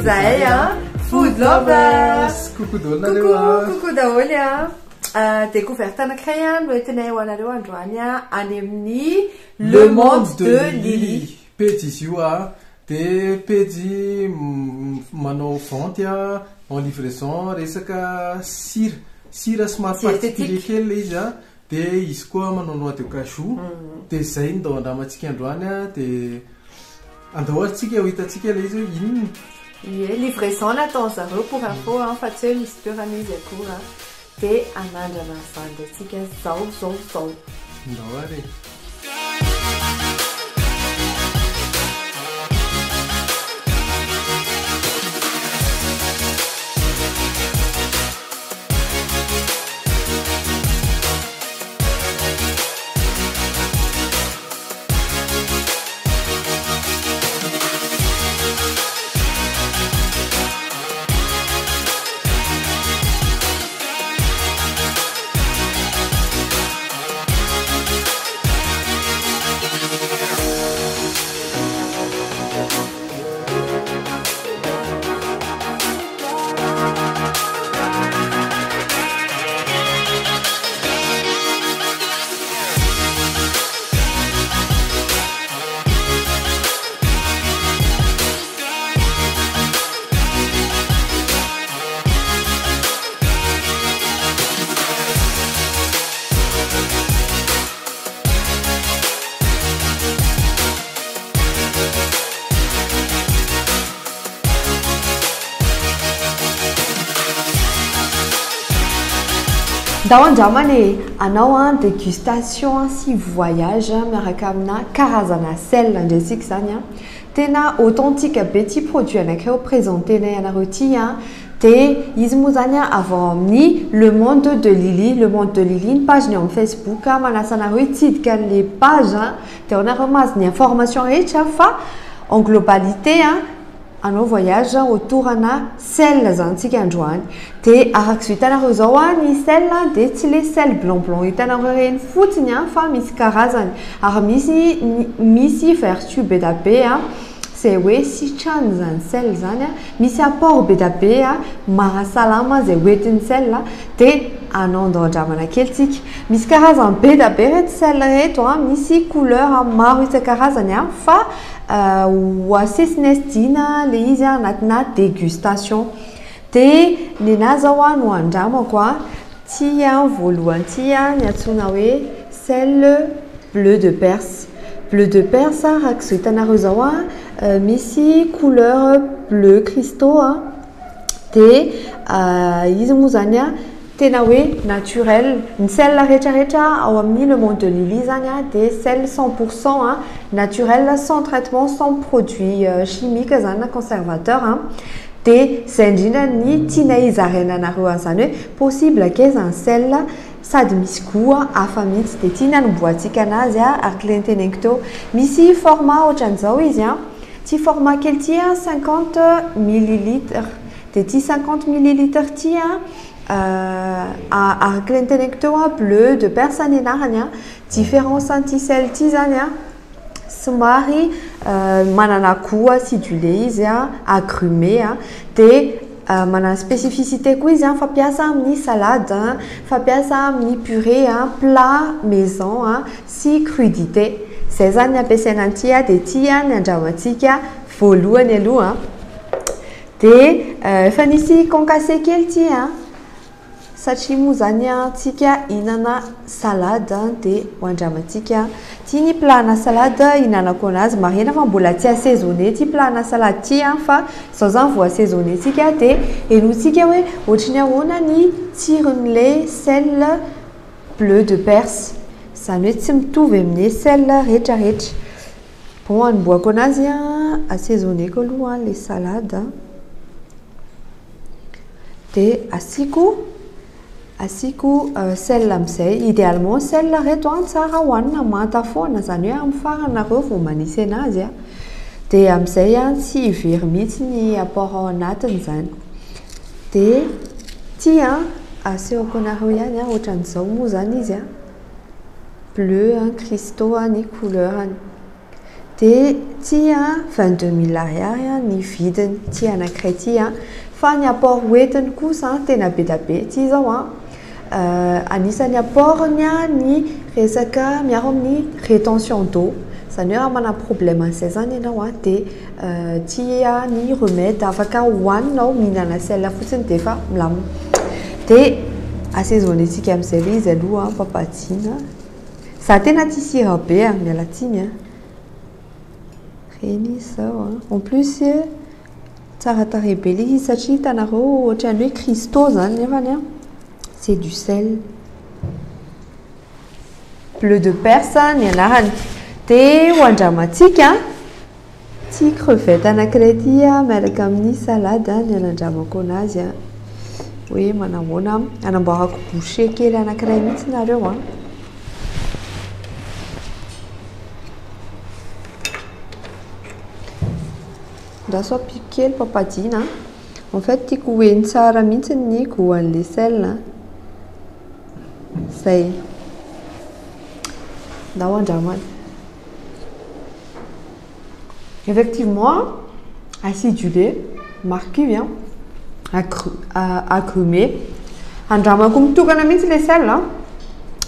zahay food lovers. Coucou daholo. Coucou daholo découverte anankiray no entinay ho anareo androany any amin'ny Le Monde de Lily. Page izy io de page manao vente en livraison resaka sira somary particulier kely le izy de izy koa manao noix de cajou de zay ndao andramantsika androany de andao atsika ho hitatsika le izy inona livraison natao zareo pour info fa tsy hoe misy toerana izy akory de anandrana zany de atsika zao ndao ary ndao andramany anao dégustation si voyage miaraka amina karazana sel ndresika zany tena authentique be ty produit anakireo présentenay anareo ty de izy moa zany avant amin'ny Le Monde de Lily. Le Monde de Lily ny page ny amin'ny Facebook manasa anareo hitsidika le page de anareo mahazo ny information rehetra fa en globalité anao voyage autour ana sel zany tsika androany de arak'izay hitanareo zao ny sel de tsy le sel blanc hitanareo reny fotsiny fa misy karazany ary misy vertu be da be c'est hoe sitrany zany sel zany misy apport be da be mahasalama zay hoetiny sel de anao ndao andramana kely tsika misy karazany be da be reto sel reto misy couleur maro isan-karazany fa ho asesinesdina le izy anatina dégustation de nena zao no andramako ty voalohany ty ny atsona hoe sel bleu de Perse. Bleu de Perse arak'izay hitanareo zao misy couleur bleu cristaux de izy moa zany tena hoe naturel ny sel rehetrarehetra ao amin'ny Le Monde de Lily zany de sel 100% naturel sans traitement sans produit chimique zany na conservateur de zay indrindra ny tianay izaraina anareo an'izany hoe possible ke zany sel sady misy goût hafa mihitsy de tia nanomboantsika anazy ary le teneniko teo misy format ohatran'izao izy ty format kely ty 50 millilitres de ty 50 millilitres ty ary le teneniko teo bleu de Perse ny anarany différence ty sel ty zany somary manana goût acidulé izy agrumé de manana spécificité koa izy fampiasa amin'ny salade fampiasa amin'ny purée plat maison sy crudité zay zany ampiasaina an'ty de ty ny andramantsika voalohany aloha de efa nisy concassé kely ty satria moa zany tsika hinana salade de ho andramantsika ty ny plana salade hinanako anazy marina fa mbola tsy assaisonné ty plana salade ty fa zao zany vo assaisonné tsika de henotsika hoe ohatrany ahoana ny tsiron'le sel bleu de Perse zany hoe tsy mitovy amin'ny sel rehetrarehetra bon anomboako anazy assaisonnéko aloha le salade de asiko sel amizay idéalement sel reto tsara hoanina manta foana zany hoe amin'ny faranareo vao manisy anazy de amizay tsy very mihitsy ny apport ao anatiny zany de ty asehoko anareo ihany ohatran'izao moa zany izy bleu cristaux ny couleur dia ty 22 000 ariary ny vidiny ty anankiray ty fa ny apport hoentiny kosa tena be da be ty zao anisany apportny ny resaka miaro amin'ny rétention d'eau zany hoe raha mana problème an'izay zany ianao dia ty ny remède afaka hohaninao mihinana sel fotsiny dia efa milamina dia assaisonetsika amin'izay le izy aloha papadina za tena tia sira be miala tsiny reny izy zao en plus tsara tarehy be le izy satria hitanareo ohatran'ny hoe cristaux zany nefany c'est du sel bleu de perse ny anarany dia hoandramantsika ty crevette anankiray ty miaraka amin'ny salade ny anandramako anazy hoe manahoana anamboarako boucher kely anankiray mihitsy nareo ndaso apiako kely papadina en fait tiako hoeny tsara mihitsy ny goan'le sel zay ndao andramany effectivement acidulé marqué agrumé andramako mitokana mihitsy le sel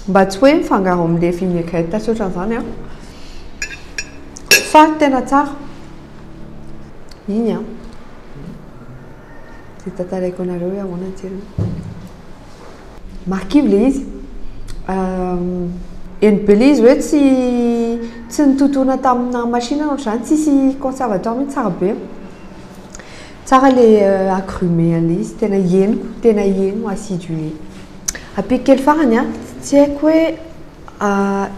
mba tsy hoe mifangaro amin'le vinaigrette sy ohatran'izany fa tena tsara iny zay tantaraiko anareo hoe ahoana tsirony marqué le izy eny be le izy hoe tsy nitotona tamina machine ohatr'izany tsisy conservateur mihitsy tsara be tsara le agrumé an'le izy tena henoko acidulé apiako kely farany tsy haiko hoe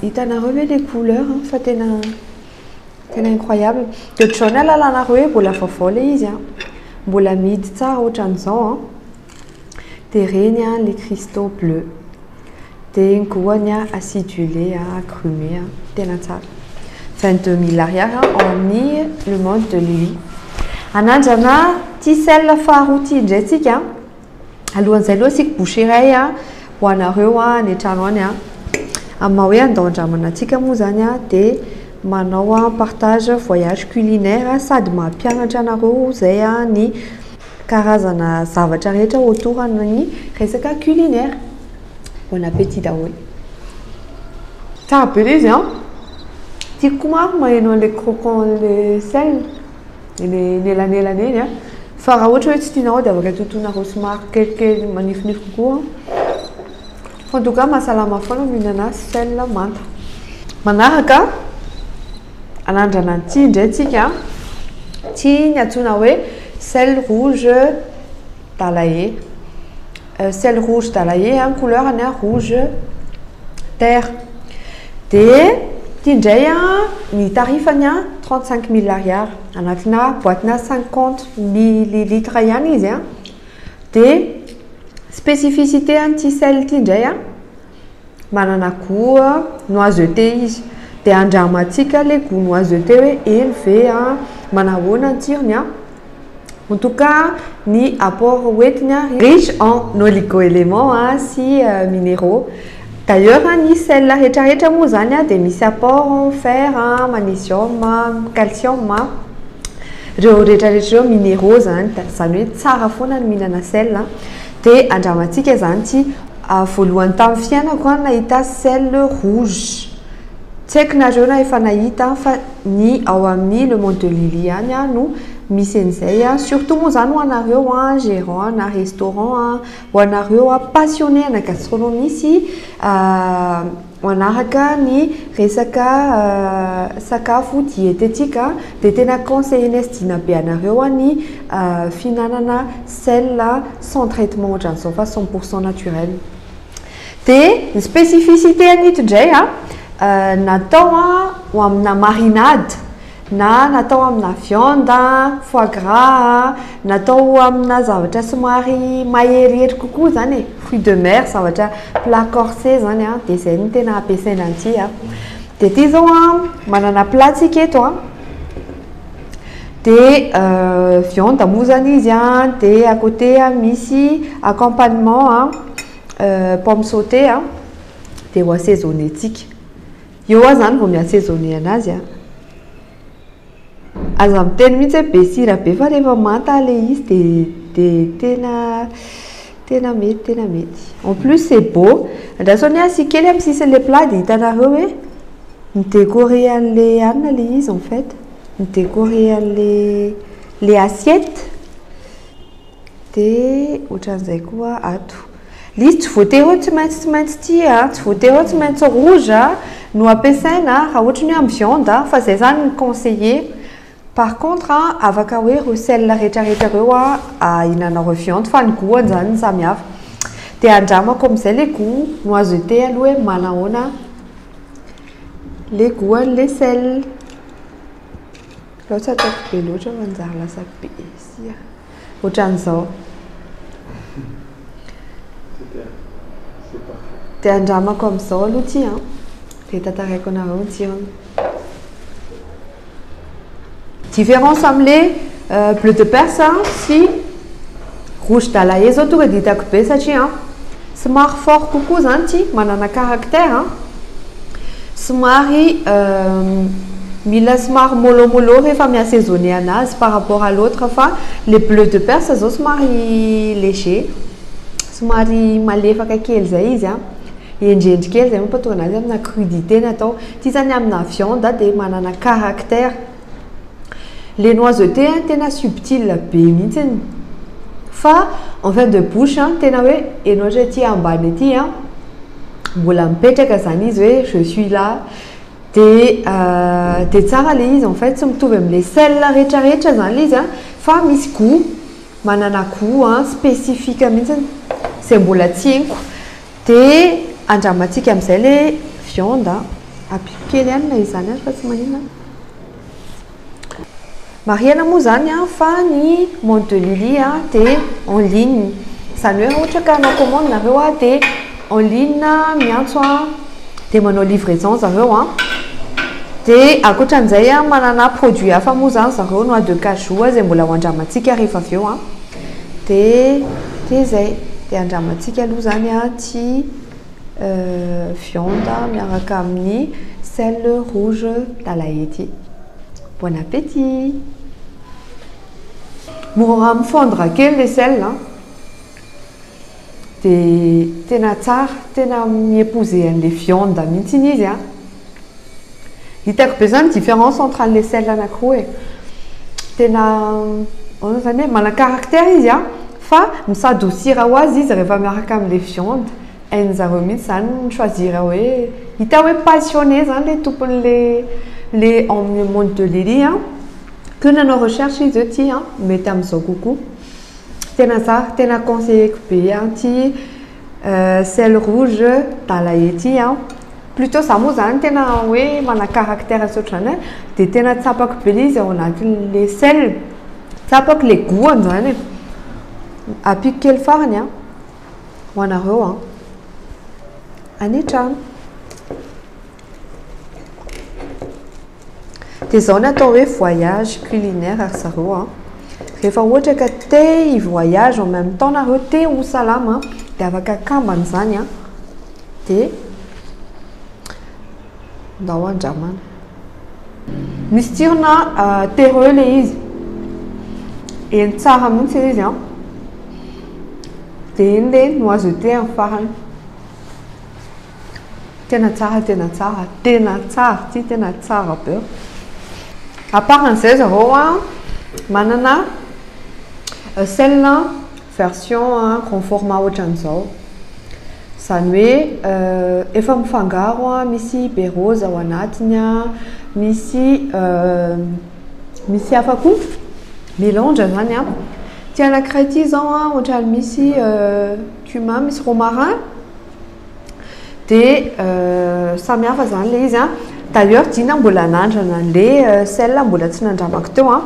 hitanareo hoe les couleurs fa tena incroyable de ohatr'izao ny alalanareo hoe mbola vaovao le izy mbola mihidy tsara ohatran'izao dia reny les cristaux bleus dia goany acidulé agrumé tena tsara 22 000 ariary amin'ny le monde de Lily anandrana ty sel faharoa ty indray tsika alohan'izay aloha sika boucher iray ho anareo ny trano any amin'ny maha hoe andao andramana antsika moa zany dia manao partage voyage culinaire sady mampianatra anareo zay ny karazana zavatra rehetra autour ny resaka culinaire. Bon appétit daholo. Tsara be le izy tiako maro maheno le croquant le sel ny elanelana eny fa raha ohatra hoe tsy tianareo dia afaka totonareo somary kelikely manifinify kokoa fa en tout cas mahasalama foana mihinana sel manta. Manaraka anandrana an'ity indray tsika ty ny antsoina hoe sel rouge dalaye. Sel rouge dalaye couleur rouge terre dia ty indray ny tarifany 35 000 ariary anatina boatina 50 millilitres ihany izy dia spécificité an'ity sel ty indray manana goût noiseté izy dia andramantsika le goût noiseté hoe élevé manahoana ny tsirony en tout cas ny apport hoentiny riche en oligo-éléments sy minéraux. D'ailleurs ny sel rehetrarehetra moa zany dia misy apport en fer, magnésium, calcium reo rehetrarehetra reo minéraux zany hoe tsara foana ny mihinana sel dia andramantsika zany ty voalohany tamin'ny fiainako nahita sel rouge tsy haiko nareo na efa nahita fa ny ao amin'ny le monde de Lily any no misy an'izay surtout moa zany ho anareo gérant na restaurant ho anareo passionné na gastronomie sy manaraka ny resaka sakafo diététique dia tena conseillé sidina be anareo ny fihinanana sel sans traitement ohatran'izao fa 100% naturel. Dia ny spécificité an'ito indray natao ho amina marinade na natao amina viande, foie gras, natao amina zavatra somary maherihery kokoa zany fruits de mer, zavatra plat corsé zany dia izay ny tena ampiasaina an'ity dia ity zao manana platsika eto dia viande moa zany izy dia à côté misy accompagnement pomme sautée dia ho assaisonné tsika eo zany vao miassaisonné anazy aza miteny mihitsy hoe be sira be fa rehefa manta le izy de tena mety. En plus c'est beau. Andrasony a si kely amin'ny sisiny le plat de hitanareo hoe midécoré an'le anina le izy en fait. Midécoré an'le assiette. De ohatran'izay koa ato. L'izy tsy voatery hoe tsy maintsy ty tsy voatery hoe tsy maintsy rouge no ampiasaina raha ohatra ny hoe amin'ny viande fa zay zany ny conseiller. Par contre afaka hoe ireo sel rehetrarehetra ireo ihinanareo viande fa ny goût zany ny samihafa. De andramako amin'izay le goût noiseté aloha hoe manahoana le goût an'le sel. Loatra ataoko be loatra fa anjara lasa be si ohatran'izao. De andramako amin'izao aloha ty de tantaraiko anareo ny tsirony. Différence am'le bleu de perse sy rouge dalaye zao tonga de hitako be satria somary fort kokoa zany ty manana caractère somary mila somary mollo rehefa mi-assaisonner anazy par rapport à l'autre fa le bleu de perse zao somary léger somary malefaka kely zay izy endrendry kely zay mampatonga anazy amina crudité natao ty zany amina viande de manana caractère. Les noisetés tena subtil be mihitsy fa en fin de bouche tena hoe enao hoe ty ambany aty mbola mipetraka zany izy hoe je suis là de tsara le izy en fait tsy mitovy am'le sel rehetrarehetra zany le izy fa misy goût manana goût spécifique mihitsy c'est mbola tsy haiko de andramantsika amin'izay le viande apikely ihany na izany fa tsy maninona. Mariana moa zany fa ny monte de Lily de en ligne zany hoe ohatra ka anao commande nareo de en ligne miantso de manao livraison zareo de akoatran'izay manana produit hafa moa zany zareo noix de cajou zay mbola ho andramantsika rehefa avy eo de zay de andramantsika aloha zany ty viande miaraka amin'ny sel rouge dalaye ty. Bon appétit. Mora mifondre kely le sel de tena tsara tena miépouser an'le viande mihitsy izy hitako be zany différence entre an'le sel anankiroa tena zany hoe mana caractère izy fa misadoucir ho azy izy rehefa miaraka amin'le viande hain'zareo mihitsy zany choisir hoe hita hoe passionné zany le tompony le en monte de Lily que nanao recherche izy ty mety amin'izao kokoa tena tsara tena conseilleko be ty sel rouge dalaye ty plutôt za moa zany tena hoe mana caractère sotrany de tena tsapako be le izy ao anatin'le sel tsapako le goût zany apiko kely farany ho anareo anitrano. De zao ny atao hoe voyage culinaire ary zareo rehefa ohatra ka te i-voyage en même temps nareo te ho salama de afaka akambana zany de ndao andramana misy tsirona terreux le izy eny tsara mihitsy izy de eny le noiseté amin'ny farany tena tsara ty tena tsara be. À part an'izay zareo manana sel version grand format ohatran'izao zany hoe efa mifangaro misy be rose ao anatiny misy hafa koa mélange zany ty anankiray ty zao ohatrany misy cumin misy romarin de samihafa zany le izy d'ailleurs dina mbola nandrana le sel mbola tsy nandramako teo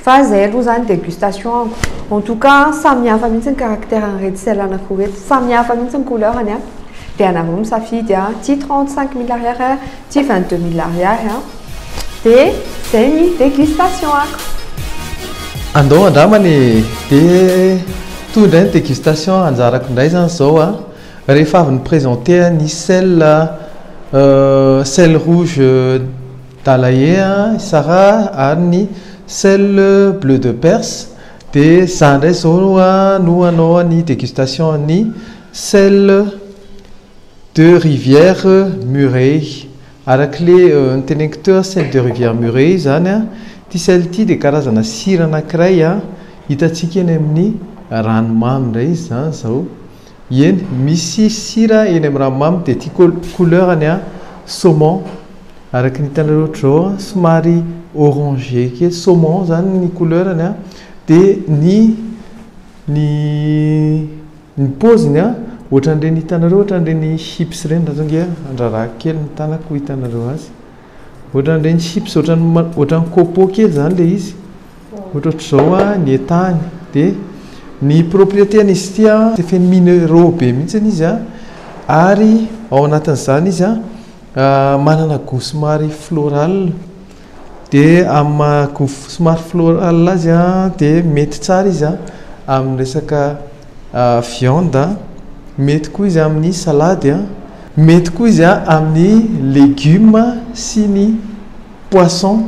fa zay aloha zany dégustation en tout cas samihafa mihitsy ny caractère an'irety sel anankiroa rety samihafa mihitsy ny couleurany de anareo misafidy ty 35 000 ariary ty 22 000 ariary de zay ny dégustation andao andramany de tondra ny dégustation anjarako indray zany zao rehefa avy ny présenter ny sel rouge dalaye sara ary ny sel bleu de Perse. Dia zany indray zao no hanao ny dégustation ny sel de rivière Murray. Arak'le niteneniko teo sel de rivière Murray zany a, ty sel ty dia karazana sira anankiray a hitantsika eny amin'ny ranomamy indray izy zany zao. Eny misy sira eny amin'ny ranomamy dia ty couleurany a saumon. Araky ny hitanareo ohatr'izao somary orangé kely, saumon zany ny couleurany a. Dia ny paoziny a ohatran'ireny hitanareo ohatran'ireny chips ireny raha tonga andraraha kely ny tanako hitanareo azy. Ohatran'ireny chips ohatran'ny copeau kely zany le izy. Ohatr'izao ny etany. Dia ny propriété-n'izy ity a feno minéraux be mihitsy izy a, ary ao anatin'izany izy a manana goût somary floral. Dia amin'ny goût somary floral azy a dia mety tsara izy a amin'ny resaka viande, mety koa izy amin'ny salady a, mety koa izy a amin'ny légumes sy ny poisson.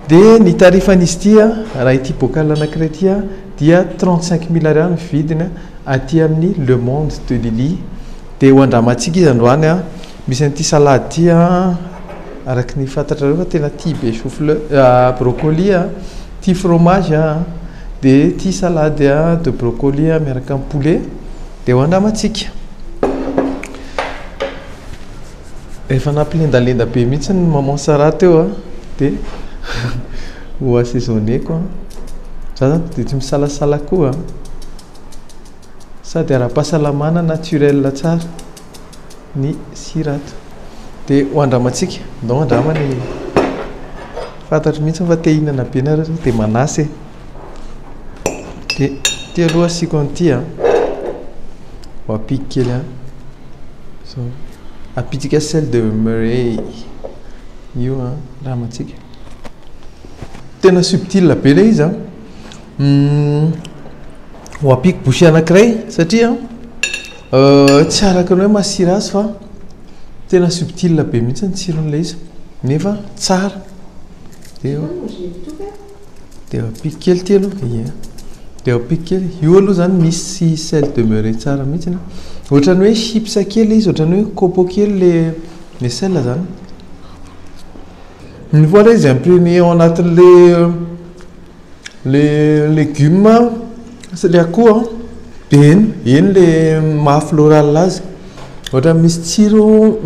Dia ny tarifan'izy ity a raha ity bocal anankiray ity a dia 35 000 ariary ny vidiny aty amin'ny Le Monde de Lily. Dia ho andramantsika izy androany a misy an'ity salady ity a araky ny fantatrareo fa tena tia be chou-fleur, brocoli a, tia fromage a, dia tia salade a de brocoli a miaraka amin'ny poulet. Dia ho andramantsika efa nampilendalenda be mihitsy ny maman Sara teo a. Dia ho assaisonné-ko a. Za zany dia tsy misalasala koa sady ara-pahasalamana naturel tsara ny sirato. Dia ho andramantsika ndao andramany fantatro mihitsy fa te hihinana be nareo dia manasy. Dia ty aloha asiko an'ity a ho apiky kely a, so apitsika sel de Murray io a andramantsika. Tena subtil be le izy a. Ho apiky bouchée anankiray satria tsy araka ny hoe masira azy fa tena subtil be mihitsy ny tsiron'ilay izy nefa tsara. Dia apiky kely ty aloha. Dia apiky kely io aloha zany misy sel de Murray tsara mihitsy na ohatran'ny hoe chips kely izy, ohatran'ny hoe copeau kely le sel zany. Une fois les imprimés ao anatin'le légumes c'est le akoho dia eny le mahafloral azy ohatra misy tsiro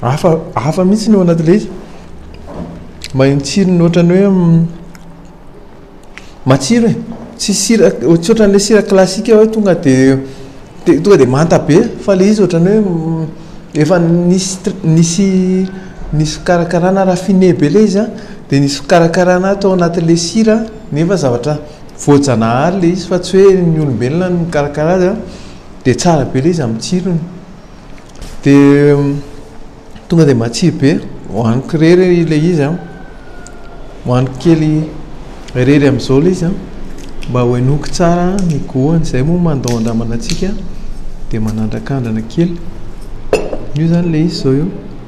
hafa mihitsy ny ao anatin'le izy. Maheno tsirony ohatran'ny hoe matsiro tsy sira, tsy ohatran'le sira klasika hoe tonga dia manta be, fa le izy ohatran'ny hoe efa nisy fikarakarana raffiné be le izy a. Dia nisy fikarakarana atao anatin'le sira nefa zavatra voajanahary le izy fa tsy hoe ny olombelona no mikarakara azy a. Dia tsara be le izy amin'ny tsirony. Dia tonga dia matsiro be. Hohaniko rery le izy a, hohaniko kely rery amin'izao le izy a mba ho enoiko tsara ny goûtany. Izay moa mandao andramana antsika dia manandrakandrana kely. Io zany le izy zao io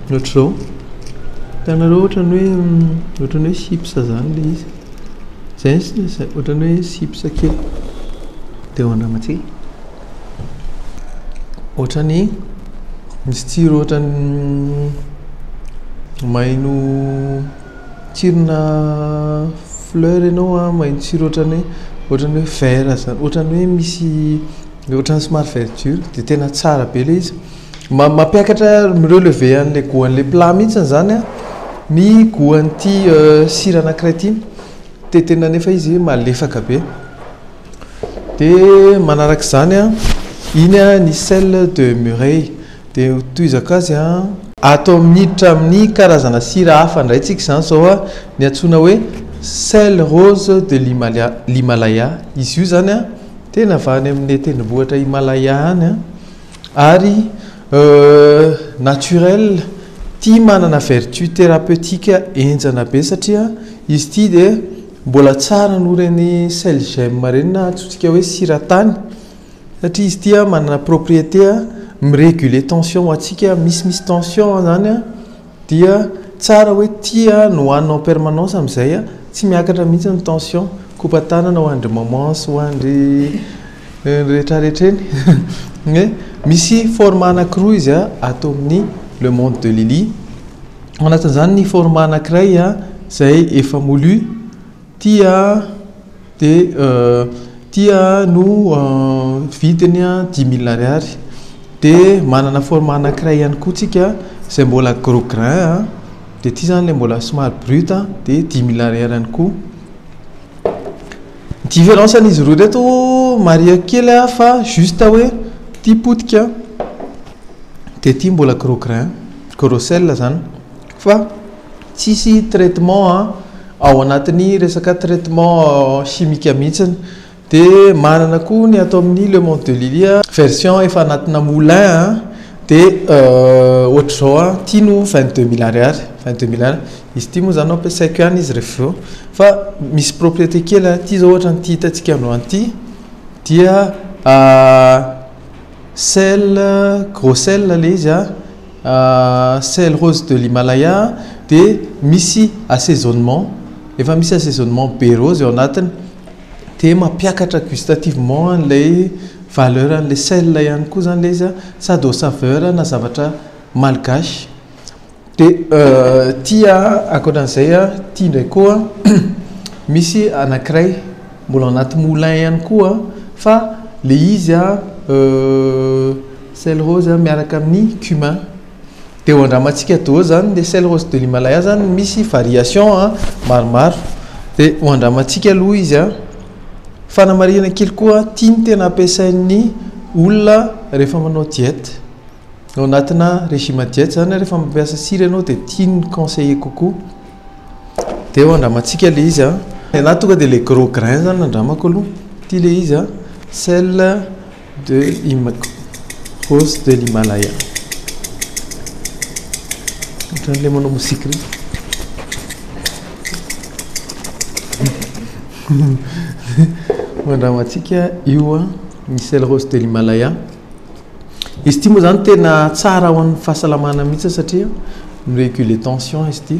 ohatr'izao. Hitanareo ohatran'ny hoe chips zany le izy. Zay ohatran'ny hoe chips kely. Dia ho andramantsika ohatran'ny misy tsiro ohatran'ny maheno tsirona fleur ianao a, maheno tsiro ohatran'ny hoe vert zany, ohatran'ny hoe misy ohatran'ny somary verdure. Dia tena tsara be le izy. Mampiakatra relevé an'le goût-an'le plat mihitsy zany a ny goût-an'ity sira anankiray ity. Dia tena nefa izy malefaka be. Dia manaraka izany a iny a ny sel de Murray. Dia toizako azy a atao minitra amin'ny karazana sira hafa indray tsika zany zao a ny antsoina hoe sel rose de l'Himalaya. Izy io zany a tena avy any amin'ny tendrombohitra Himalaya any a, ary naturel, tia manana vertu thérapeutique enjana be satria izy ity dia mbola tsara noho reny sel gemme reny na antsointsika hoe siratany, satria izy ity manana propriété miréguler tension ho antsika misy tension zany a dia tsara hoe tia no hohanina en permanence amin'izay a tsy miakatra mihitsy ny tension kopatanana ho andry mamance ho andry rehetrarehetra eny misy format anankiroa izy a atao amin'ny le monde de Lily anatin'izany ny format anankiray a zay efa molu tia de tia no vidiny a 10 000 ariary de manana format anankiray ihany koa tsika zay mbola gros grain a de ty zany le mbola somary brut de 10 000 ariary ihany koa différence an'izy roa reto maria kely fa juste hoe ty potika de ty mbola gros grain gros sel zany fa tsisy traitement ao anatin'ny resaka traitement chimique mihitsiny de manana koa ny atao amin'ny le monde de Lily version efa anatina moulin de ohatra zao ty no 22 000 ariary 22 000 ariary izy ty moa zany ampiasaiko ihany izy rehefa fa misy propriété kely ty zao ohatra ny ty hitantsika androany ty dia sel gros sel le izy sel rose de l'Himalaya de misy assaisonnement efa misy assaisonnement be rose eo anatiny de mampiakatra gustativement an'ilay valeur an'le sel ihany koa zany le izy sady au saveur na zavatra malgache de tia akoatran'izay tia ndray koa misy anankiray mbola anaty moulin ihany koa fa le izy sel rose miaraka amin'ny cumin de ho andramantsika do zany le sel rose de l'Himalaya zany misy variation maromaro de ho andramantsika aloha izy fanamarihana kely koa tiany tena ampiasain'ny olona rehefa manao diète ao anatina régime diète zany rehefa mampiasa sira ianao de tiany conseiller kokoa de ho andramantsika le izy na tonga de le gros grain zany andramako aloha ty le izy sel de rose de l'Himalaya le manao musique regny mandramantsika io ny sel rose de l'Himalaya izy ty moa zany tena tsara ho an'ny fahasalamana mihitsy satria mirégule tension izy ty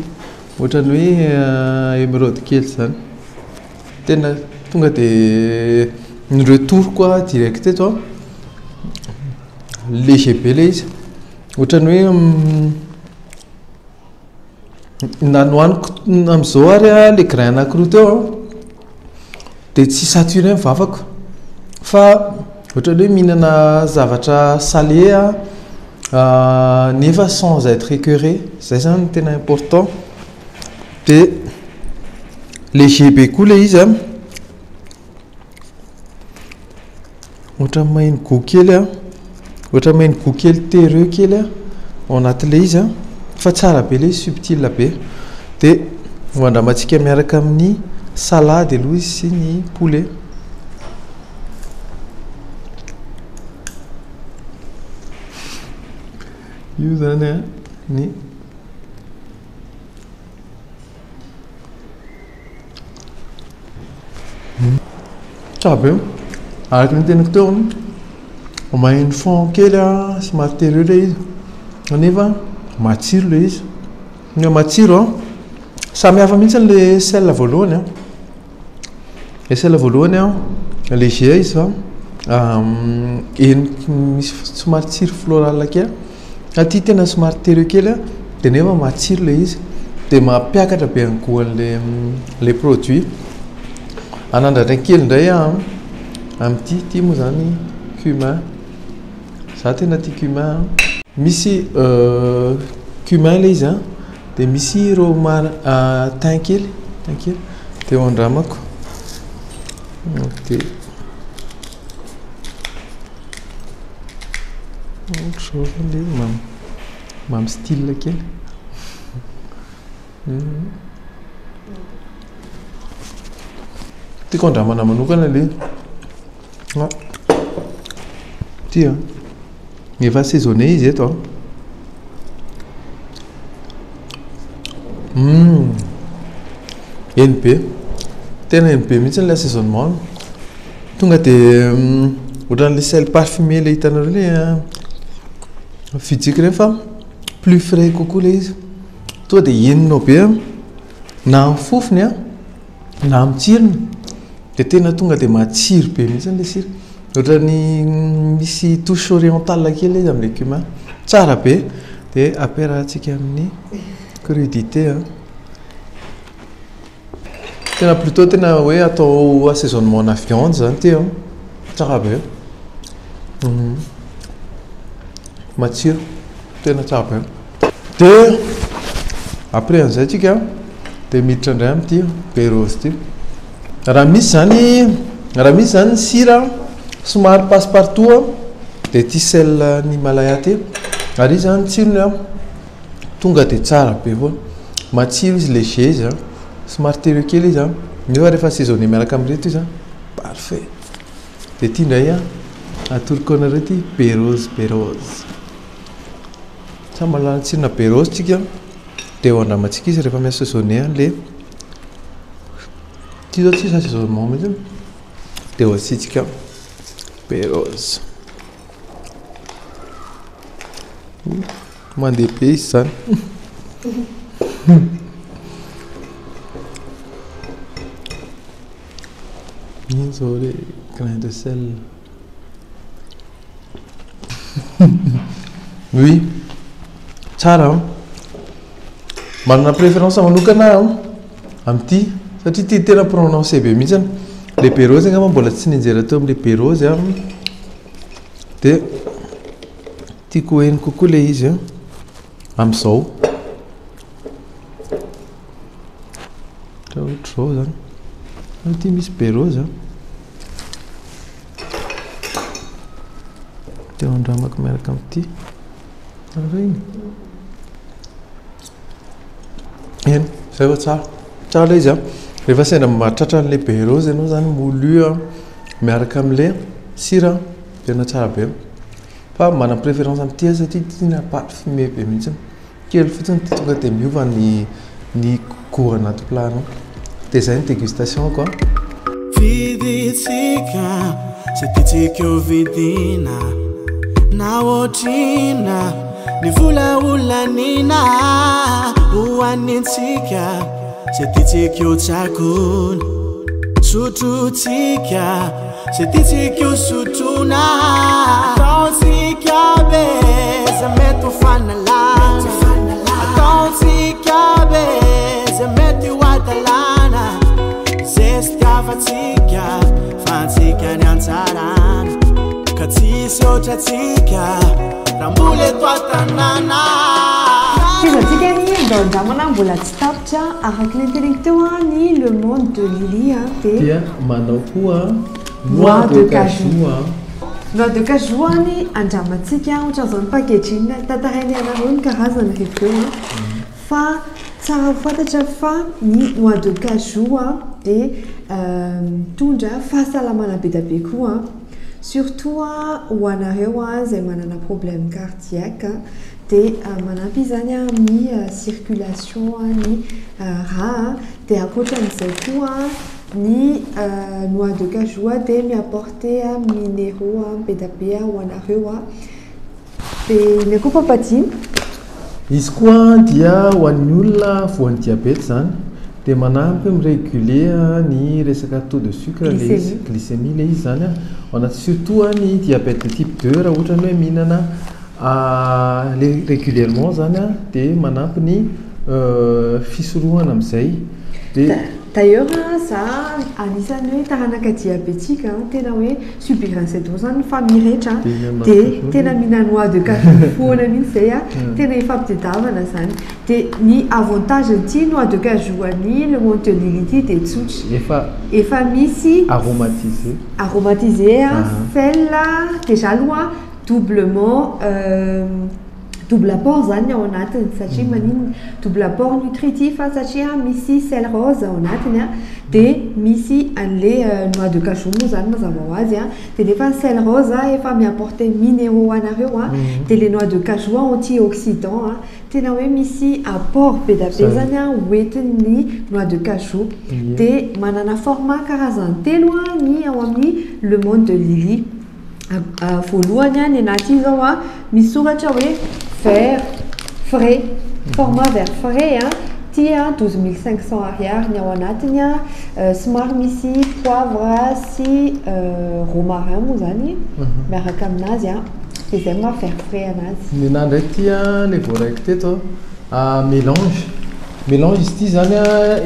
ohatrany hoe émeraude kely zany tena tonga de ny retour koa direct eto léger be le izy ohatrany hoe nanohaniko am'izao ary le grain anankiroa teo de tsy saturé mivavako fa ohatrany hoe mihinana zavatra salé nefa sans être écœuré zay zany tena important de léger be koa le izy ohatra mahiny goût kely ohatra mahiny goût kely terreux kely ao anatin'le izy fa tsara be le subtile be de ho andramantsika miaraka amin'ny salade aloha izy sy ny poulet io zany ny tsara be araka ny tenako teo mahiny fond kely somary terreux le izy nefa matsiro le izy ny matsiro samy hafa mihitsy le sel voalohany le sel voalohany léger izy fa misy somary tsiro floral kely aty tena somary terreux kely de nefa matsiro le izy de mampiakatra be ny goût le produit anandratra kely ndray amin'ty ty moa zany cumin za tena ty cumin misy cumin le izy de misy romar thym kely de ho andramako de le mamy style kely tiako andramana manokana le ty efa saisonné izy eto NP tena NP mihitsy le assaisonnement tonga de ohatran'le sel parfumé le hitanareo le fijiky regny fa plus frais kokoa le izy toa dia enonao be na amin'ny fofony na amin'ny tsirony dia tena tonga dia matsiro be mihitsy ilay sira ohatrany misy touche orientale kely izy amin'ny légume tsara be dia ampiarahantsika amin'ny crudité tena plutôt tena hoe atao assaisonnement na viande zany ty tsara be matsiro tena tsara be dia après an'izay tsika dia miditra indray amin'ity berose ty raha misy zany sira somary passe partout dia ty sel ny malaya ty ary izy zany tsirony tonga dia tsara be foana matsiro izy léger izy somary telo kely izy nefa rehefa assaisonné miaraka amin'ireto izy parfait dia ty indray atoroko anareo ty berose sa malala tsirona berose tsika dia ho andramantsika izy rehefa miassaisonné le ty zao tsisy assaisonnement mihitsy dia ho asitsika berose mandeha be izy zany ino zao le grain de sel oui tsara manana préférence manokana amin'ity satria ty tena prononcé be mihitsy le berose angamba mbola tsy ninjera teo amin'le berose dia tiako heny kokoa le izy amin'izao raha ohatra zao zany ty misy berose dia andramako miaraka amin'ity regny eny zay fa tsara le izy rehefa sendra mahatratra an'le berose ianao zany molu miaraka amin'le sira tena tsara be fa mana préférence amin'ity satria tiana parfumé be mihitsy kely fotsiny ty tonga dia miova ny goût anaty planao dia zay ny dégustation koa viditsika sy titsika eo vidina na ohatrina ny volaolanina hoanintsika sy titsika eo tsakona sotrotsika sy titsika eo sotrona ataontsika be za mety ho fanalana ataontsika be za mety ho adalana zestiavatsika fatsika ny antsarana ka tsisy ohatratsika raha mbola eto an-tanàna Fizatsika ny andao-andramana mbola tsy tapitra araka ny teneniko teo ny le monde de Lily dia manao koa noix de cajou noix de cajou ny andramantsika ohatran'izao ny packaging tantarainy anareo ny karazany rehetreo fa tsara fantatra fa ny noix de cajou dia mitondra fahasalamana be da be koa surtout ho anareo izay manana problème cardiaque dia manampy izany amin'ny circulation ny rà dia ankoatran'izay koa ny noix de cajou dia miapporte minéraux be da be ho anareo dia ny koa papaty izy koa dia ho an'ny olona voan'ny diabète zany dia manampy miréguler ny resaka taux de sucre le glycémie le izy zany anaty surtout ny diabète de type 2 raha ohatra ny hoe mihinana régulièrement zany dia manampy ny fisorohana amin'izay dia d'ailleurs za anisany hoe taranaka diabétique tena hoe subir an'izay dose zany famille rehetra dia tena mihina noix de cajou foana mihitsy zay tena ifampitadiavana zany dia ny avantage n'ity noix de cajou ny le monde de Lily ity dia tsotra efa misy aromatisé sel déjà aloha doublement double apport zany ao anatiny satria manino double apport nutritif satria misy sel rose ao anatiny dia misy an'le noix de cajou moa zany mazava ho azy dia nefa sel rose efa miapporte minéraux anareo dia le noix de cajou antioxydant tena hoe misy apport be da be zany hoentin'ny noix de cajou dia manana format karazany telo ny ao amin'ny le monde de Lily voalohany ny anaty zao misy soratra hoe vert frais Format vert frais, hein. Tia 12 500 ariary ny ao anatiny a somary misy poivre sy romarin moa zany miaraka aminazy a dia zay maha-vert frais anazy. Ny anahy ndraiky tia le voaraiko teto mélange izy ity zany a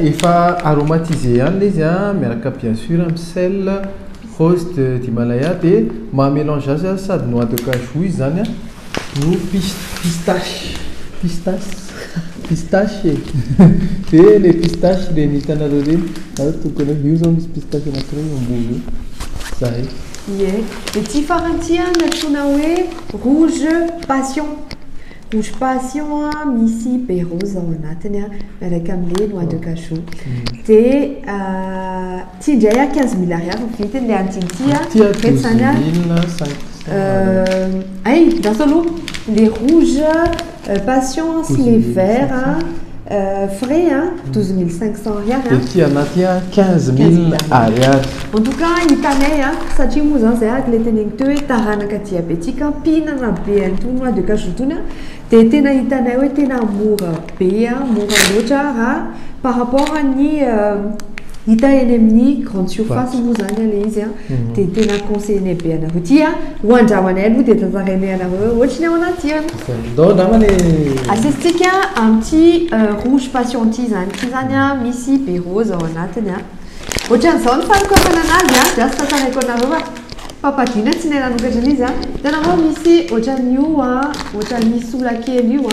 efa aromatisé ihany le izy a miaraka bien sûr amin'ny sel rose de Himalaya dia maha-mélange azy a sady noix de cajou izy zany a no pistache dia le pistache le nitanareo reny tokony io zao misy pistache anankiray ambony io zay. Ie, dia ty faranty a natsoina hoe rouge passion a misy be rose ao anatiny a miaraka amin'le noix de cajou dia ty indray a 15 000 ariary vidiny le antinity a fetsany a ay dasy aloha les rouges passion sy les verts frais 12 500 ariary. Dia ty anaty a 15 000 ariary. En tout cas hitanay a satria moa zany zay ak le teneniny teo hoe taranaka diabétique mpihinana be an'itony noix de cajou tony a dia tena hitanay hoe tena mora be mora loatra raha par rapport any hita eny amin'ny grande surface moa zany le izy a dia tena conseillé be anareo ty a hoandramanay aloha dia tantarainay anareo ohatry ny ao anaty asesitsika amin'ity rouge passion ty zany ty zany a misy be rose ao anatiny a ohatran'izao ny fanikofana anazy a dia sy tantaraiko anareo papadina tsy nay nanokatra an'izy a dia anareo misy ohatran'io a ohatran'ny sola kely io a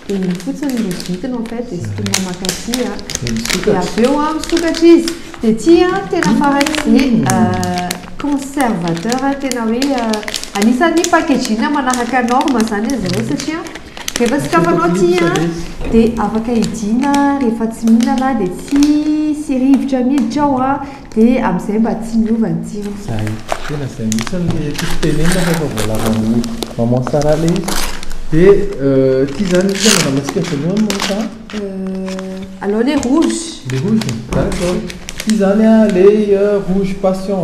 dia iny fotsiny le vitiny en fait dia sotomina makaty a dia avy eo a misokatra izy dia ty a tena farany conservateur tena hoe anisan'ny packaging manaraka norme zany izy ireo satria rehefa sokafanao ty a dia afaka hidina rehefa tsy mihinana dia tsy rivotra miditra ao a dia amin'izay mba tsy miova ny tsiro. Zay tena zay misan'le tisitenena rehefa voalavany maman sara le izy dia ty zany izy manao matsika voalohany moa alors les rouges d'accord ty zany a le rouge passion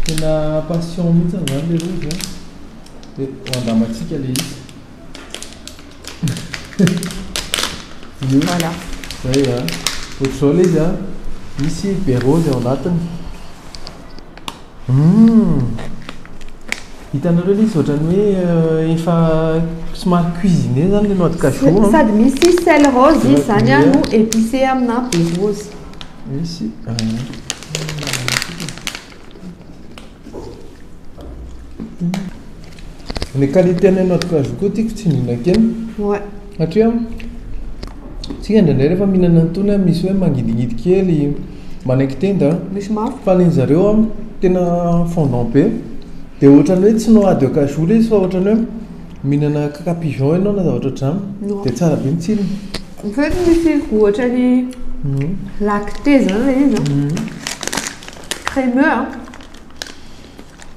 tena passion mihitsy zany le rouge dia hoandamatsika le izy voilà zay a ohatr'izao le izy a misy be rose ao anatiny hitanareo le izy ohatrany hoe efa somary cuisiné zany le noix de cajou sady misy sel rose izy zany a no épicé amina be rose misy ny qualité ny noix de cajou koa tiako tsy mihinan-kena satria tsika indraindray rehefa mihinana nytony misy hoe mangidigidy kely manaiky tenda misy mafy fa ny zareo a tena fondant be dia ohatrany hoe tsy noix de cajou le izy fa ohatrany hoe mihinana caca pigeon ianao na zavatra ohatrany dia tsara be mitsirony en fait misy ohatrany lacté zany le izy crémeux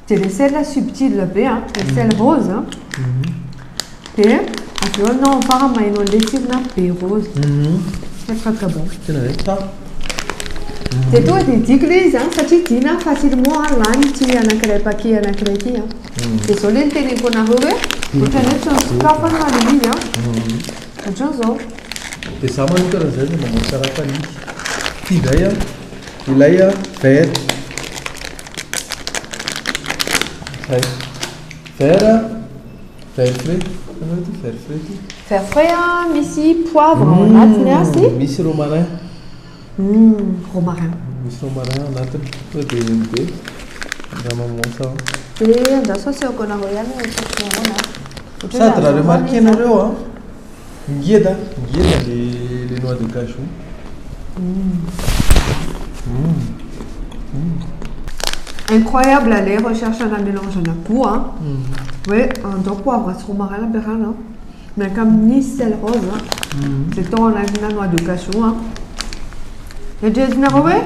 dia le sel subtil be le sel rose dia avy eo anao mifara maheno an'le tsirona be rose très bon tena hoe tsara dia tonga dia diko le izy satria dina facilement lany ty anankiray paquet anankiray ty dia zao le niteneniko anareo hoe ohatrany hoe tsy misokafana le izy ohatran'izao dia za manao karan'izay no manao tsara paniky ty indray ilay vert vert frais vert frais misy poivre ao anatiny sy misy romarin misy romarin ao anatiny tonga dia be raha mamoasa dia andraso asiako anareo ihany sady raha remarqué anareo ngeda le noix de cajou incroyable aller rechercher un mélange en apou oui un dos poivre sur romarin berana mais comme ni sel rose c'est ton la noix de cajou et j'ai dit ouais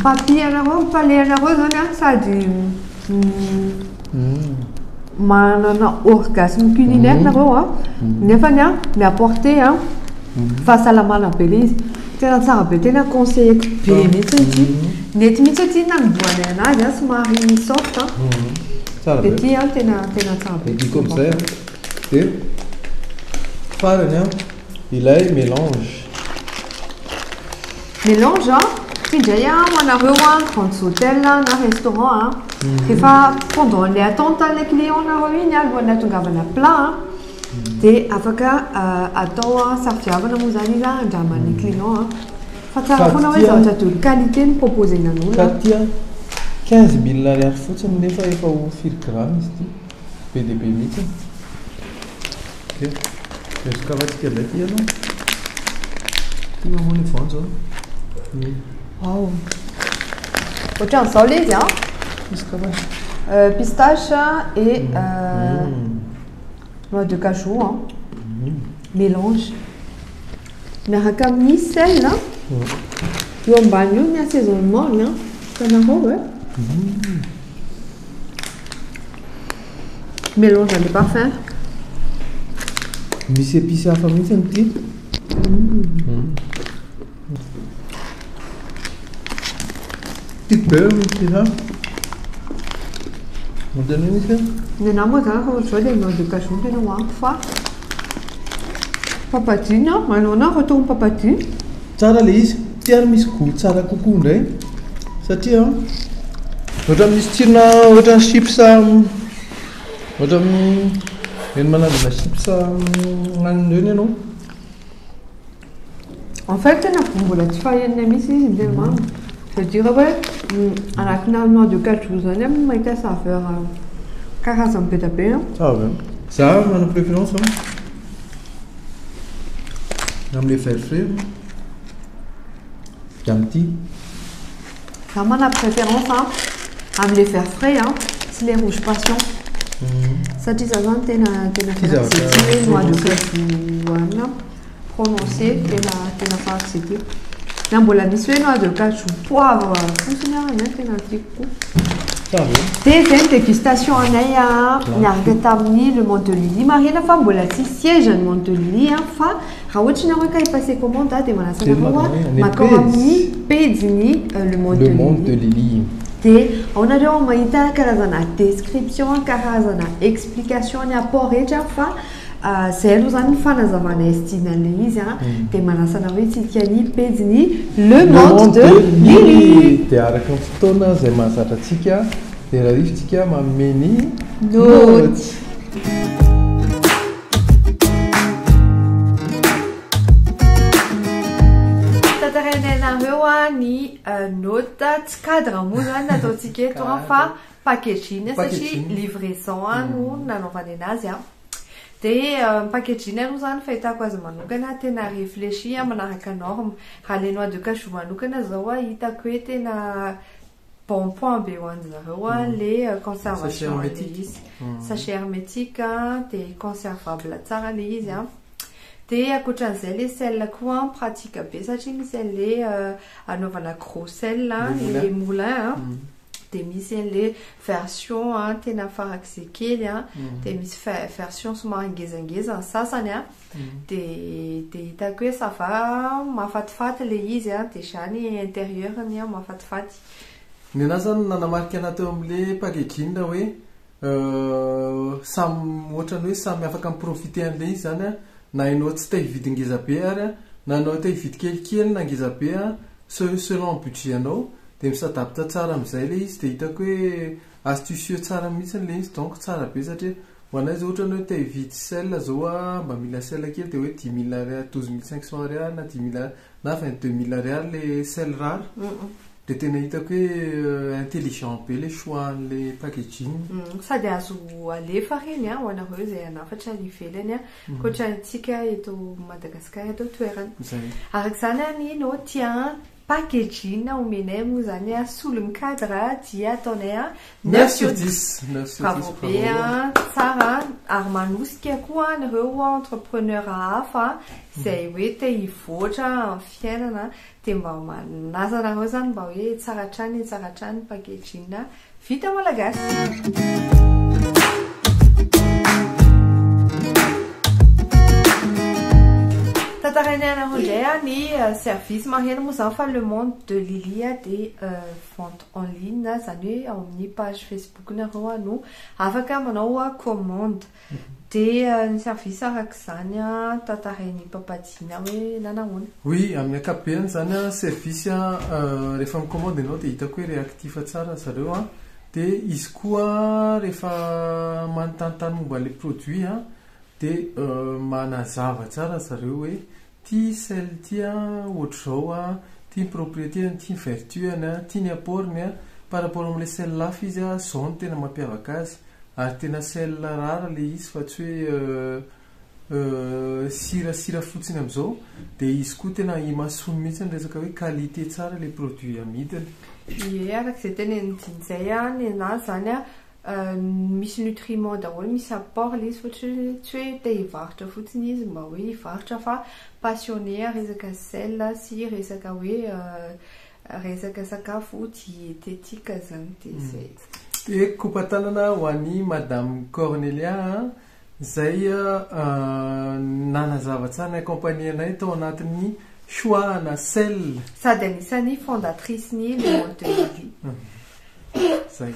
papier à la rose palais à la rose ça dit manana orgasme culinaire na roi nefa nya mi apporter fahasalamana be le izy tena tsara be tena conseilleko be mihitsy ity nety mihitsy aty na mivoanay anazy somary soft dia ty tena tsara be diko amizay dia farany ilay mélange. Mélange, indray manareo 30 hôtel na restaurant rehefa pendant les attentes les clients nareo iny alohan'ny atongavana plat dia afaka atao safiavana moa zany izy andraman'ny client fa tsara foana hoe zavatra de qualité ny proposé nan'olona. Katia 15 000 ariary fotsiny nefa efa ho firy gramy izy ity be dia be mihitsy. Ok, resaka vatsika ndraiky ianao ty mamoany vanjo Wow. Ohatran'izao ilay izy resaka vatsy pistache et noix de cajou mélange miaraka amin'ny sel eo ambany io ny assaisonnement ny hitanareo mélange les parfums misy épice hafa mihitsy ity. Tiako be misy ha manjany misy ny anahy moa zany ohatr'izao ilay noix de cajou tena hoaniko fa papadine manao retourny papadine tsara le izy ty ary misy goût tsara kokoa indray satria ohatra misy tsirona ohatra chips ohatra eny manavina chips anindreny ianao en fait tena mbola tsy fahenina misy izy indray mamy je dirais hoe anakina noix de cajou zany mahita saveur karazany be da be tsara za manao préférence amin'le vert frais Gamty. Vraiment la préférence avec les fer frais, c'est les rouges passion. Ça dit ça vient tena c'est noix de cajou prononcé tena pas accepté. Na mbola misy hoe noix de cajou poivre fotsiny any tena tiako. Dia zay dégustation anay niaraka tamin'ny le Monte de Lily marina fa mbola tsy siège ny Monte de Lily fa raha ohatra nareo ka hipasse commande dia manasana roa makao amin'ny page-ny le Monte de Lily. Dia ao nareo mahita karazana description karazana explication ny apport rehetra fa zay aloha zany ny fanazavana estinan'ilay izy dia manasana hoe tsika ny page-ny le Monte de Lily. Dia araka ny fotoana izay mahazatra antsika dia raha rivotsika manome ny notes. Tantarainareo ny note tsy cadre moa zany nataontsika eto fa packaging satria livraison no nanaovany anazy dia packaging aloha zany fahitako azy manokana tena réfléchi manaraka norme raha le noix de cajou manokana zao hitako hoe tena bon point be ho an'ny zareo le conservation le izy sachet hermétique dia conservable tsara le izy dia akoatran'izay le sel koa pratique be satria misy le anaovana gros sel le moulin dia misy le version tena farak'izay kely dia misy version somary ngezangeza ny sasany dia hitako hoe ça va mahafatifaty le izy dia zany intérieurny mahafatifaty. Ny anahy zany nanamarika anahy teo amin'le packaging hoe samy ohatrany hoe samy afaka miprofite an'le izy zany na ianao tsy te hividy ngeza be ary na anao te hividy kelikely na ngeza be selon budget anao dia misadapta tsara amin'izay le izy dia hitako hoe astucieux tsara mihitsy le izy donc tsara be satria ho anay zao ohatrany hoe te hividy sel zao mba mila sel kely dia hoe 10 000 ariary 12 500 ariary na 10 000 na 22 000 ariary le sel rare dia tena hitako hoe intelligent be le choix an'le packaging sady azo alefa reny ho anareo izay anafatra ny ivelany koatrantsika eto Madagasikara eto toerana arak'izany ny no tia packaging omenay moa zany solo mikadra dia ataonay 9/10 bravo be tsara ary manosika koa nareo entrepreneur hafa izay hoe te hivoatra amin'ny fiainana dia mba manasa nareo zany mba hoe tsara trany packaging vita malagasy. Tantarainareo indray ny service marina moa zany fa le Monte de Lily dia vente en ligne zany hoe ao amin'ny page Facebook nareo no afaka manao commande dia ny service arak'izany a tantarany papadina hoe nanahoana. Oui, amin'ny ankapobeny zany a service rehefa mikomandy ianao dia hitako hoe réactif tsara zareo a dia izy koa rehefa manontanytany momba le produit a dia manazava tsara zareo hoe ty sel ty a ohatr'izao a ty ny propriété ty ny vertuany a ty ny apportny a par rapport amin'le sel lafo izy a zao no tena mampiavaka azy ary tena sel rara le izy fa tsy hoe sirasira fotsiny amin'izao dia izy koa tena imasony mihitsy ny resaka hoe qualité tsara le produit amidiny. Ie, arak'izay tena nidinizay a ny anazy zany a misy nutriments daholo misy apport le izy fa tsy hoe te hivarotra fotsiny izy mba hoe hivarotra fa passionné resaka sel sy resaka hoe resaka sakafo diététique zany dia zay. Dia kopatanana ho an'ny madame Cornelia izay nanazava tsara ny compagnie anay tao anatin'ny choix na sel sady anisan'ny fondatrice ny le Montelili. Zay.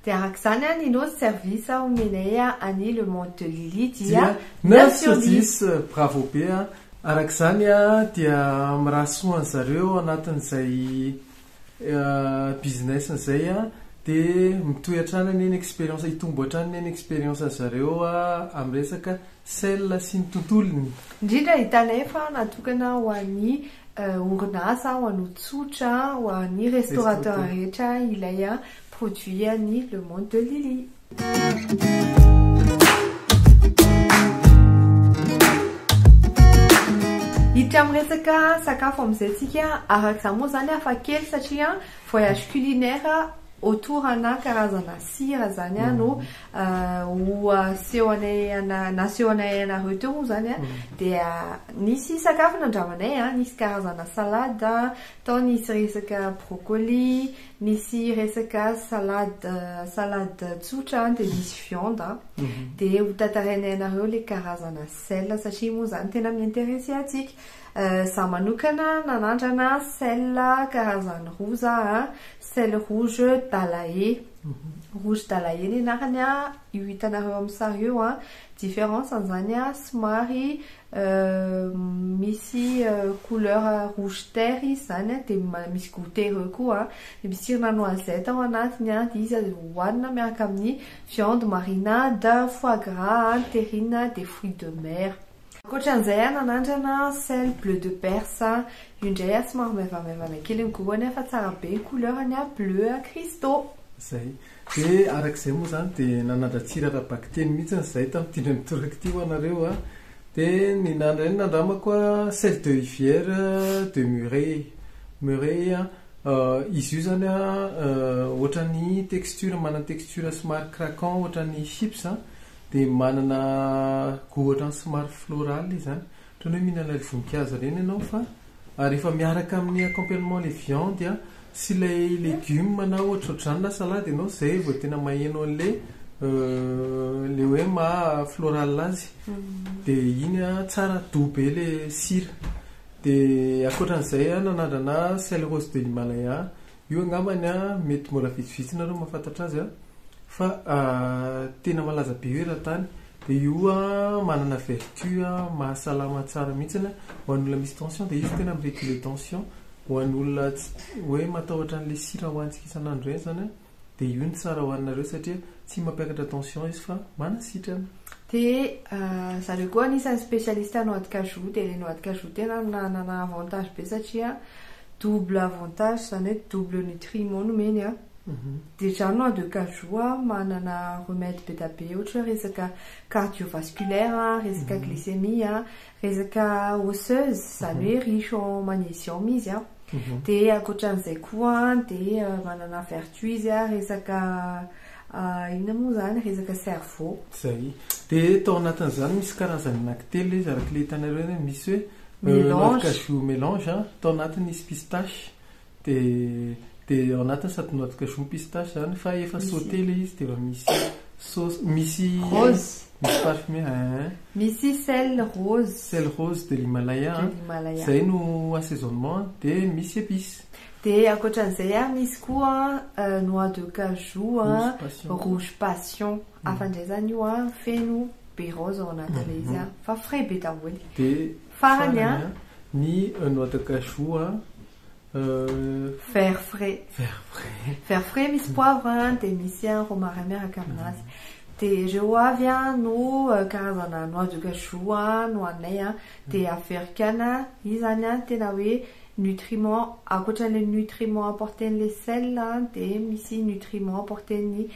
Dia arak'izany a ny notre service omenay any le Montelili dia 9/10 bravo be a. Arak'izany a dia mirasoany zareo anatin'izay business zay a dia mitohy hatrany ny expérience hitombo hatrany ny expérience zareo amin'ny resaka sel sy ny tontolony. Indrindra hitanay fa natokana ho an'ny orinasa ho an'ny tsotra ho an'ny restaurateur rehetra ilay produit any le Montelili. Hiditra amin'ny resaka sakafo amin'izay tsika arak'izany moa zany hafa kely satria voyage culinaire autour ana karazana sira zany no ho nasehoanay anareo teo moa zany dia nisy sakafo nandramanay nisy karazana salade tao nisy resaka brocoli nisy resaka salade tsotra dia misy viande dia ho tantarainay anareo le karazana sel satria moa zany tena miinteressé atsika. Za manokana nanandrana sel karazany roza sel rouge dalaé. Rouge dalaé ny anarany io hitanareo amin'ny sary eo différence an'izany somary misy couleur rouge terre izy zany dia misy goûteux koa dia misy sirona noisette ao anatiny dia izy hohanina miaraka amin'ny viande marinade, foie gras, terrine des fruits de mer. Ankoatran'izay nanandrana sel bleu de perse io indray somary maivamaivana kely ny goany fa tsara be couleurny bleu cristaux. Zay. Dia arak'izay moa zany dia nanandratsira ara-bakiteny mihitsy izay tamin'ity mitoraka ity ho anareo dia ny nandramako sel de rivière de Muret izy io zany ohatran'ny texture manana texture somary craquant ohatran'ny chips dia manana goût somary floral izy zany ohatran'ny hoe mihinana voninkazo ireny ianao fa rehefa miaraka amin'ny accompagnement les viandes sy ilay légumes na ohatrohatr'izany na salade ianao zay vao tena maheno an'le hoe maha floral azy dia iny tsara dobe le sira. Dia ankoatran'izay nanandrana sel rose de l'Himalaya io angambany mety mora vitsivitsy nareo mahafantatra azy fa tena malaza be hoe raha-tany dia io manana vertu mahasalama tsara mihitsy ho an'olona misy tension dia izy tena miregule tension ho an'olona hoe matahotra an'le sira hoantsika isan'andro eny zany dia io ny tsara ho anareo satria tsy mampiakatra tension izy fa manasitrana. Dia zareo koa anisan'ny spécialiste noix de cajou dia le noix de cajou tena nanana avantage be satria double avantage zany hoe double nutriment nomeny déjà noix de cajou manana remède be da be ohatra resaka cardiovasculaire resaka glycémie resaka osseuse zany hoe riche en magnésium izy dia ankoatran'izay koa dia manana vertu izy resaka inona moa zany resaka cerveau. Zay. Dia tao anatin'izany misy karazany anankitelo izy araka le hitanareo misy hoe noix de cajou mélange tao anatiny misy pistache dia ao anatiny sady noix de cajou pistache zany fa efa sauté le izy dia misy sauce misy rose misy parfumé misy sel rose de l'Himalaya zay no assaisonnement dia misy épices. Dia ankoatran'izay misy koa noix de cajou rouge passion afa indray zany io feno inspiroso na televizia fa frais be daholo dia farany a ny noix de cajou faire frais misy poivre dia misy romarin miaraka aminazy dia reo avy no karazana noix de cajou no anay dia africaine izy zany tena hoe nutriments ankoatran'le nutriments apporten'le sel dia misy nutriments apporten'ny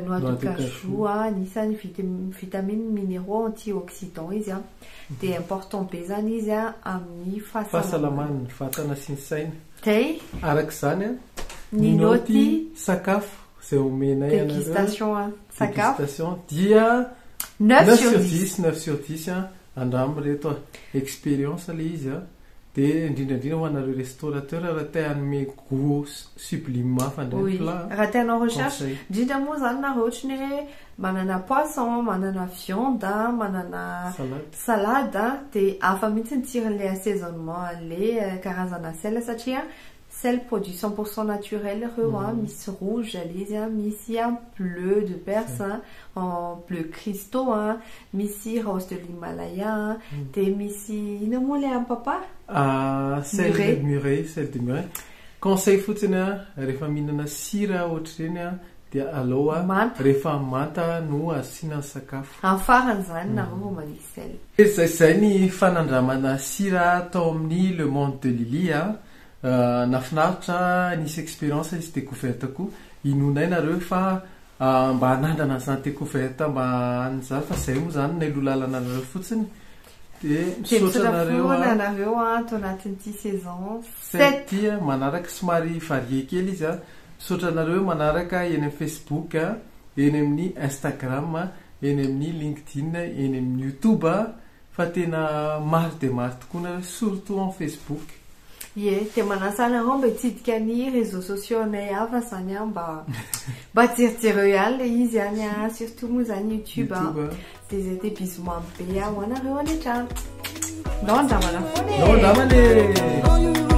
noix de cajou nisany vitamine minéraux antioxydants izy dia important be zany izy amin'ny fahasalamana fatana sy ny saina tay arak'izany ny noty sakafo izay omenay dégustation sakafo dia 9 sur 10 andramo reto expérience le izy dia indrindrandrindra ho anareo restaurateur raha te hanome goût sublime fandray plat raha tianao recherche indrindra moa zany na ohatra ny hoe manana poisson manana viande manana salade dia afa mihitsy ny tsiron'le assaisonnement le karazana sel satria sel produit 100% naturel reo misy rouge le izy misy bleu de perse en bleu cristaux misy rose de l'Himalaya dia misy ino moa le ampapa sel de muret conseil fotsiny rehefa mihinana sira ohatra reny dia alao rehefa manta no asiana sakafo afarany zany na reo manisy sel zay ny fanandramana sira tao amin'ny Le Monde de Lily nafinaritra nisy expérience izy découverte koa inonay nareo fa mba hanandrana zany découverte mba anjary fa zay moa zany nay lolalana nareo fotsiny dia misaotra nareo ato anatin'ity saison 7 manaraka somary varie kely izy misaotra nareo manaraka eny amin'ny Facebook eny amin'ny Instagram eny amin'ny LinkedIn eny amin'ny YouTube fa tena maro dia maro tokoa nareo surtout en Facebook dia manasana mba hitsidika ny réseaux sociaux anay hafa zany mba jerijereo ihany le izy any surtout moa zany YouTube dia zay dia bisous be ho anareo any an-trano ndao andramana foana